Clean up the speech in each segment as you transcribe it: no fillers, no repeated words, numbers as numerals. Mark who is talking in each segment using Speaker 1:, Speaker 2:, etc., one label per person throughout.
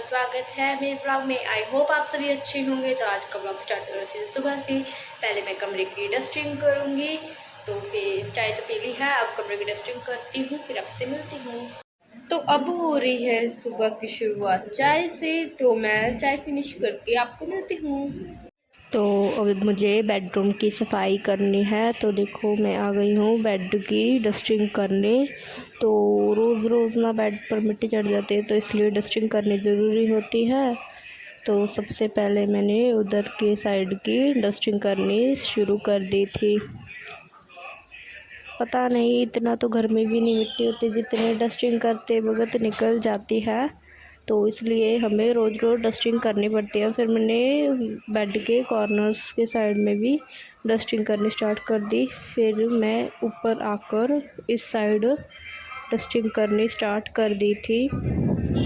Speaker 1: स्वागत है मेरे ब्लॉग में। आई होप आप सभी अच्छे होंगे। तो आज का ब्लॉग स्टार्ट करो से सुबह से। पहले मैं कमरे की डस्टिंग करूँगी, तो फिर चाय तो पी ली है, अब कमरे की डस्टिंग करती हूँ, फिर आपसे मिलती हूँ। तो अब हो रही है सुबह की शुरुआत चाय से, तो मैं चाय फिनिश करके आपको मिलती हूँ। तो अब मुझे बेडरूम की सफाई करनी है, तो देखो मैं आ गई हूँ बेड की डस्टिंग करने। तो रोज़ रोज़ ना बेड पर मिट्टी चढ़ जाती है, तो इसलिए डस्टिंग करनी ज़रूरी होती है। तो सबसे पहले मैंने उधर के साइड की डस्टिंग करनी शुरू कर दी थी। पता नहीं इतना तो घर में भी नहीं मिट्टी होती जितनी डस्टिंग करते वक्त निकल जाती है, तो इसलिए हमें रोज़ रोज़ डस्टिंग करनी पड़ती है। फिर मैंने बेड के कॉर्नर्स के साइड में भी डस्टिंग करनी स्टार्ट कर दी। फिर मैं ऊपर आकर इस साइड डस्टिंग करनी स्टार्ट कर दी थी।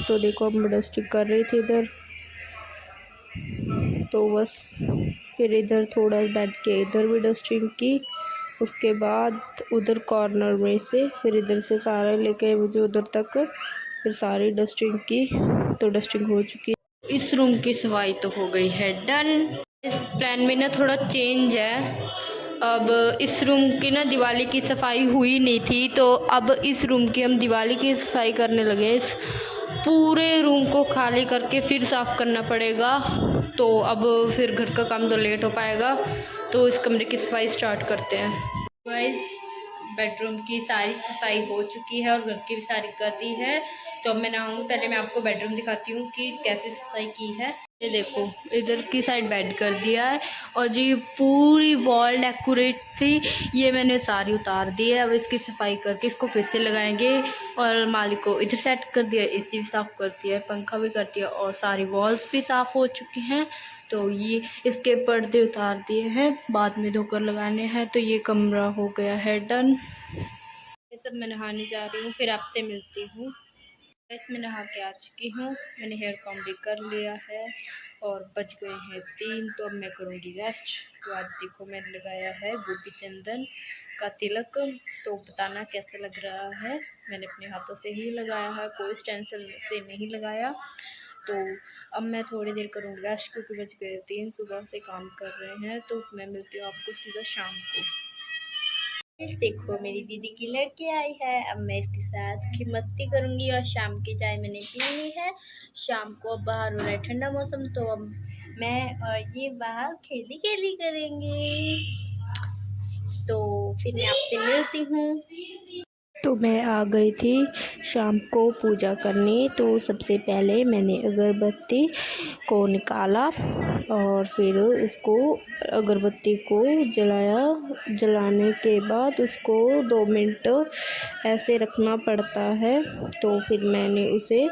Speaker 1: तो देखो अब मैं डस्टिंग कर रही थी इधर, तो बस फिर इधर थोड़ा बेड के इधर भी डस्टिंग की। उसके बाद उधर कॉर्नर में से फिर इधर से सारा लेके मुझे उधर तक फिर सारी डस्टिंग की। तो डस्टिंग हो चुकी है। इस रूम की सफाई तो हो गई है डन। इस प्लान में ना थोड़ा चेंज है। अब इस रूम की ना दिवाली की सफाई हुई नहीं थी, तो अब इस रूम की हम दिवाली की सफाई करने लगे। इस पूरे रूम को खाली करके फिर साफ़ करना पड़ेगा, तो अब फिर घर का काम तो लेट हो पाएगा। तो इस कमरे की सफाई स्टार्ट करते हैं। गाइस, बेडरूम की सारी सफाई हो चुकी है और घर की भी सारी कर दी है। तो अब मैं नहाऊंगी। पहले मैं आपको बेडरूम दिखाती हूँ कि कैसे सफाई की है। ये देखो इधर की साइड बेड कर दिया है, और जो ये पूरी वॉल डेकोरेट थी ये मैंने सारी उतार दी है। अब इसकी सफाई करके इसको फिर से लगाएंगे। और मालिक को इधर सेट कर दिया, एसी भी साफ़ कर दिया है, पंखा भी कर दिया, और सारी वॉल्स भी साफ़ हो चुकी हैं। तो ये इसके पर्दे उतार दिए हैं, बाद में धोकर लगाने हैं। तो ये कमरा हो गया है डन। ये सब मैं नहाने जा रही हूँ, फिर आपसे मिलती हूँ। मैं नहा के आ चुकी हूँ, मैंने हेयर कॉम भी कर लिया है और बज गए हैं 3। तो अब मैं करूँगी रेस्ट। तो आज देखो मैंने लगाया है गोपी चंदन का तिलक, तो बताना कैसा लग रहा है। मैंने अपने हाथों से ही लगाया है, कोई स्टेंसिल से नहीं लगाया। तो अब मैं थोड़ी देर करूँगी रेस्ट, क्योंकि बज गए 3, सुबह से काम कर रहे हैं। तो मैं मिलती हूँ आपको सीधा शाम को। देखो मेरी दीदी की लड़की आई है, अब मैं इसके साथ की मस्ती करूंगी। और शाम की चाय मैंने पी ली है। शाम को अब बाहर हो रहा है ठंडा मौसम, तो अब मैं और ये बाहर खेली खेली करेंगे। तो फिर मैं आपसे मिलती हूँ। तो मैं आ गई थी शाम को पूजा करने। तो सबसे पहले मैंने अगरबत्ती को निकाला और फिर उसको अगरबत्ती को जलाया। जलाने के बाद उसको 2 मिनट ऐसे रखना पड़ता है। तो फिर मैंने उसे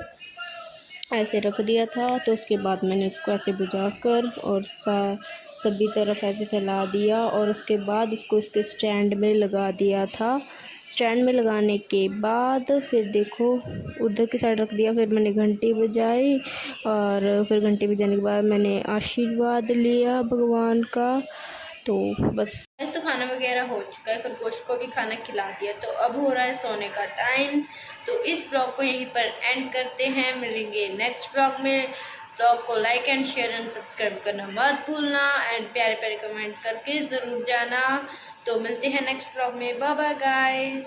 Speaker 1: ऐसे रख दिया था। तो उसके बाद मैंने उसको ऐसे बुझाकर और सभी तरफ ऐसे फैला दिया, और उसके बाद उसको इसके स्टैंड में लगा दिया था। स्टैंड में लगाने के बाद फिर देखो उधर की साइड रख दिया। फिर मैंने घंटी बजाई, और फिर घंटी बजाने के बाद मैंने आशीर्वाद लिया भगवान का। तो बस तो खाना वगैरह हो चुका है, खरगोश को भी खाना खिला दिया। तो अब हो रहा है सोने का टाइम। तो इस ब्लॉग को यहीं पर एंड करते हैं, मिलेंगे नेक्स्ट ब्लॉग में। ब्लॉग को like and share and subscribe करना मत भूलना, एंड प्यारे प्यारे कमेंट करके ज़रूर जाना। तो मिलते हैं नेक्स्ट ब्लॉग में। Bye bye guys.